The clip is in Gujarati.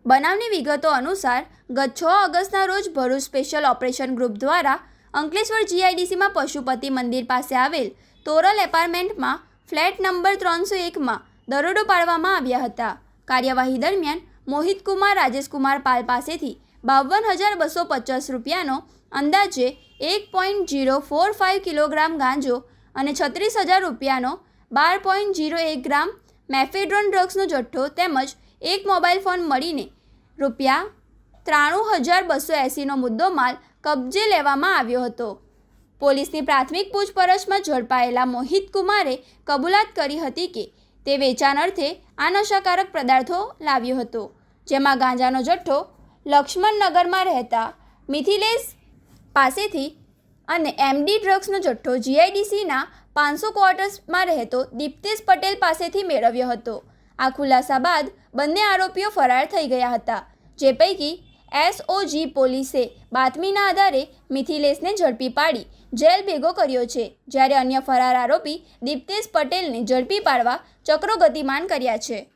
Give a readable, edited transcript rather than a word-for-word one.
બનાવની વિગતો અનુસાર ગત 6 ઓગસ્ટના રોજ ભરૂચ સ્પેશિયલ ઓપરેશન ગ્રુપ દ્વારા અંકલેશ્વર જીઆઈડીસીમાં પશુપતિ મંદિર પાસે આવેલ તોરલ એપાર્ટમેન્ટમાં ફ્લેટ નંબર 301માં દરોડો પાડવામાં આવ્યા હતા. કાર્યવાહી દરમિયાન મોહિતકુમાર રાજેશકુમાર પાલ પાસેથી 52,250 રૂપિયાનો અંદાજે 1.045 કિલોગ્રામ ગાંજો અને 36,000 રૂપિયાનો 12.01 ગ્રામ મેફેડ્રોન ડ્રગ્સનો જથ્થો તેમજ એક મોબાઈલ ફોન મળીને ₹93,280નો મુદ્દોમાલ કબજે લેવામાં આવ્યો હતો. પોલીસની પ્રાથમિક પૂછપરછમાં ઝડપાયેલા મોહિતકુમારે કબૂલાત કરી હતી કે તે વેચાણ અર્થે આ નશાકારક પદાર્થો લાવ્યો હતો, જેમાં ગાંજાનો જથ્થો લક્ષ્મણનગરમાં રહેતા મિથિલેશ પાસેથી અને એમડી ડ્રગ્સનો જથ્થો જીઆઈડીસીના 500 ક્વાર્ટર્સમાં રહેતો દીપ્તેશ પટેલ પાસેથી મેળવ્યો હતો. આ ખુલાસા બાદ બંને આરોપીઓ ફરાર થઈ ગયા હતા, જે પૈકી એસઓજી પોલીસે બાતમીના આધારે મિથિલેશને ઝડપી પાડી જેલ ભેગો કર્યો છે, જ્યારે અન્ય ફરાર આરોપી દીપ્તેશ પટેલને ઝડપી પાડવા ચક્રો ગતિમાન કર્યા છે.